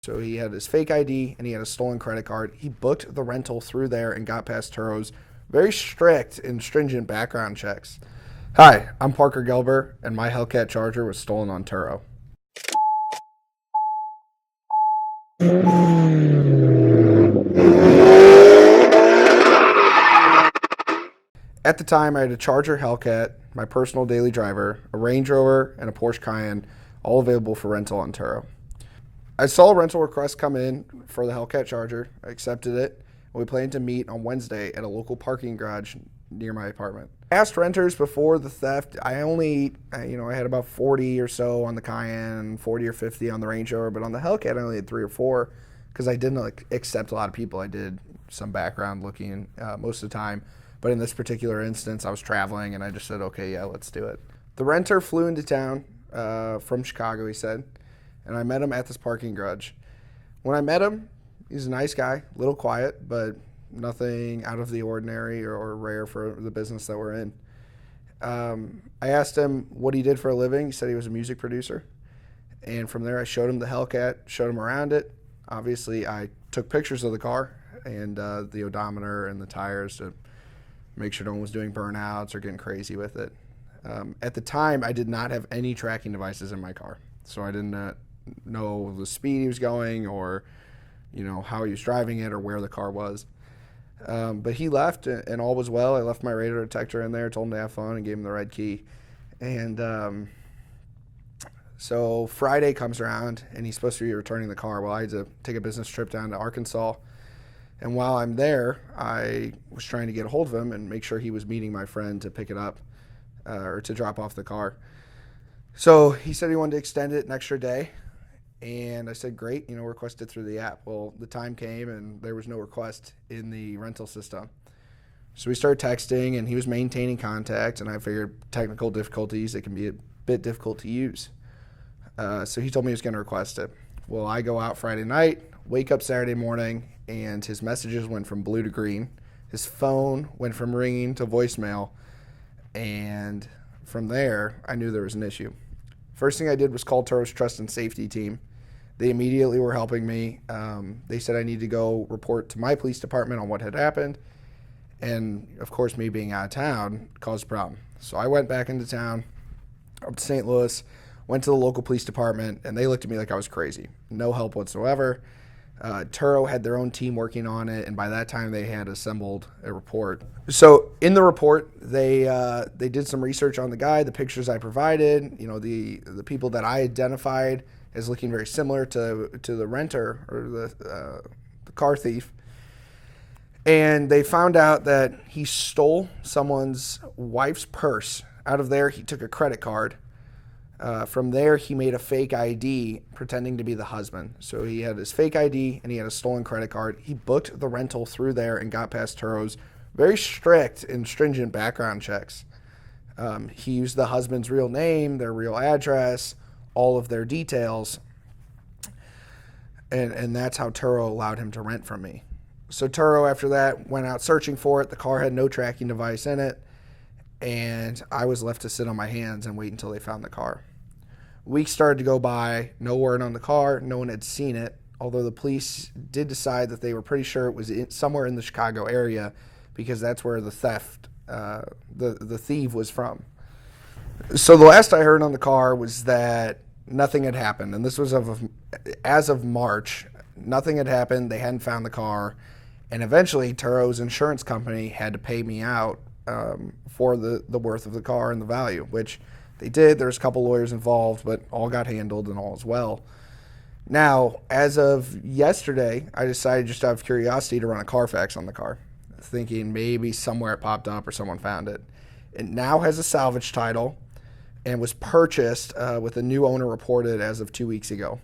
So he had his fake ID and he had a stolen credit card. He booked the rental through there and got past Turo's very strict and stringent background checks. Hi, I'm Parker Gelber, and my Hellcat Charger was stolen on Turo. At the time, I had a Charger Hellcat, my personal daily driver, a Range Rover, and a Porsche Cayenne, all available for rental on Turo. I saw a rental request come in for the Hellcat Charger. I accepted it, and we planned to meet on Wednesday at a local parking garage near my apartment. I asked renters before the theft. I had about 40 or so on the Cayenne, 40 or 50 on the Range Rover, but on the Hellcat, I only had 3 or 4 because I didn't accept a lot of people. I did some background looking most of the time. But in this particular instance, I was traveling, and I just said, okay, yeah, let's do it. The renter flew into town from Chicago, he said, and I met him at this parking garage. When I met him, he's a nice guy, a little quiet, but nothing out of the ordinary or rare for the business that we're in. I asked him what he did for a living. He said he was a music producer. And from there, I showed him the Hellcat, showed him around it. Obviously, I took pictures of the car and the odometer and the tires to make sure no one was doing burnouts or getting crazy with it. At the time, I did not have any tracking devices in my car, so I did not know the speed he was going or, how he was driving it or where the car was. But he left, and all was well. I left my radar detector in there, told him to have fun, and gave him the red key. And so Friday comes around, and he's supposed to be returning the car. Well, I had to take a business trip down to Arkansas. And while I'm there, I was trying to get a hold of him and make sure he was meeting my friend to pick it up or to drop off the car. So he said he wanted to extend it an extra day. And I said, great, request it through the app. Well, the time came and there was no request in the rental system. So we started texting and he was maintaining contact. And I figured technical difficulties, it can be a bit difficult to use. So he told me he was going to request it. Well, I go out Friday night, wake up Saturday morning, and his messages went from blue to green. His phone went from ringing to voicemail. And from there, I knew there was an issue. First thing I did was call Turo's Trust and Safety team. They immediately were helping me. They said I need to go report to my police department on what had happened. And, of course, me being out of town caused a problem. So I went back into town, up to St. Louis, went to the local police department, and they looked at me like I was crazy. No help whatsoever. Turo had their own team working on it, and by that time they had assembled a report. So in the report, they did some research on the guy, the pictures I provided, the people that I identified as looking very similar to the renter or the car thief. And they found out that he stole someone's wife's purse. Out of there, he took a credit card. From there, he made a fake ID pretending to be the husband. So he had his fake ID and he had a stolen credit card. He booked the rental through there and got past Turo's very strict and stringent background checks. He used the husband's real name, their real address, all of their details. And that's how Turo allowed him to rent from me. So Turo, after that, went out searching for it. The car had no tracking device in it. And I was left to sit on my hands and wait until they found the car. Weeks started to go by, no word on the car, no one had seen it, although the police did decide that they were pretty sure it was somewhere in the Chicago area because that's where the theft, the thief was from. So the last I heard on the car was that nothing had happened, and this was as of March. Nothing had happened, they hadn't found the car, and eventually Turo's insurance company had to pay me out for the worth of the car and the value, which they did. There's a couple lawyers involved, but all got handled and all is well. Now, as of yesterday, I decided just out of curiosity to run a Carfax on the car, thinking maybe somewhere it popped up or someone found it. It now has a salvage title and was purchased with a new owner reported as of 2 weeks ago.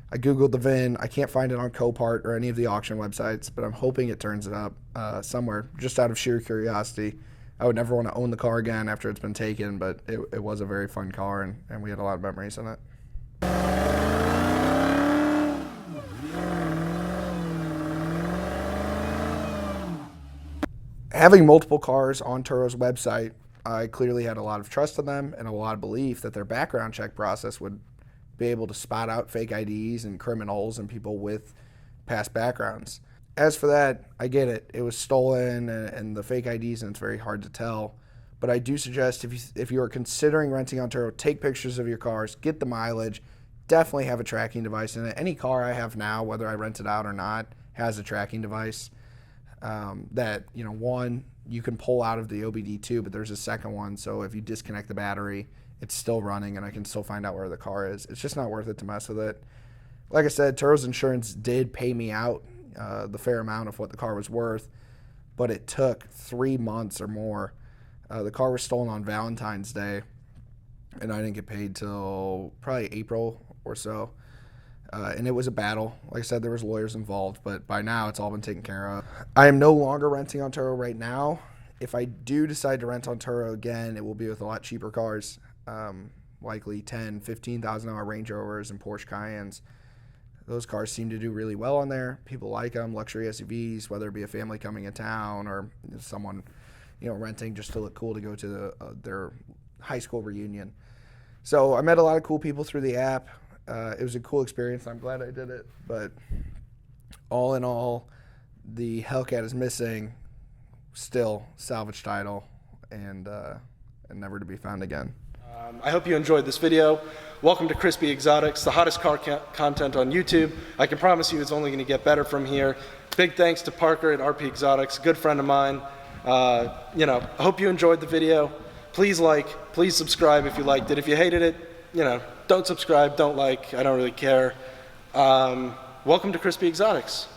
I Googled the VIN. I can't find it on Copart or any of the auction websites, but I'm hoping it turns it up somewhere just out of sheer curiosity. I would never want to own the car again after it's been taken, but it was a very fun car, and we had a lot of memories in it. Having multiple cars on Turo's website, I clearly had a lot of trust in them and a lot of belief that their background check process would be able to spot out fake IDs and criminals and people with past backgrounds. As for that, I get it. It was stolen and the fake IDs, and it's very hard to tell. But I do suggest if you are considering renting on Turo, take pictures of your cars, get the mileage, definitely have a tracking device in it. Any car I have now, whether I rent it out or not, has a tracking device that, one, you can pull out of the OBD2, but there's a second one. So if you disconnect the battery, it's still running and I can still find out where the car is. It's just not worth it to mess with it. Like I said, Turo's insurance did pay me out the fair amount of what the car was worth, but it took 3 months or more. The car was stolen on Valentine's Day, and I didn't get paid till probably April or so. And it was a battle. Like I said, there was lawyers involved, but by now it's all been taken care of. I am no longer renting on Turo right now. If I do decide to rent on Turo again, it will be with a lot cheaper cars, likely $10,000, $15,000 Range Rovers and Porsche Cayennes. Those cars seem to do really well on there. People like them, luxury SUVs, whether it be a family coming in town or someone, renting just to look cool to go to their high school reunion. So I met a lot of cool people through the app. It was a cool experience. I'm glad I did it. But all in all, the Hellcat is missing, still salvage title, and never to be found again. I hope you enjoyed this video. Welcome to Crispy Exotics, the hottest car content on YouTube. I can promise you it's only going to get better from here. Big thanks to Parker at RP Exotics, good friend of mine. I hope you enjoyed the video. Please please subscribe if you liked it. If you hated it, don't subscribe, don't like, I don't really care. Welcome to Crispy Exotics.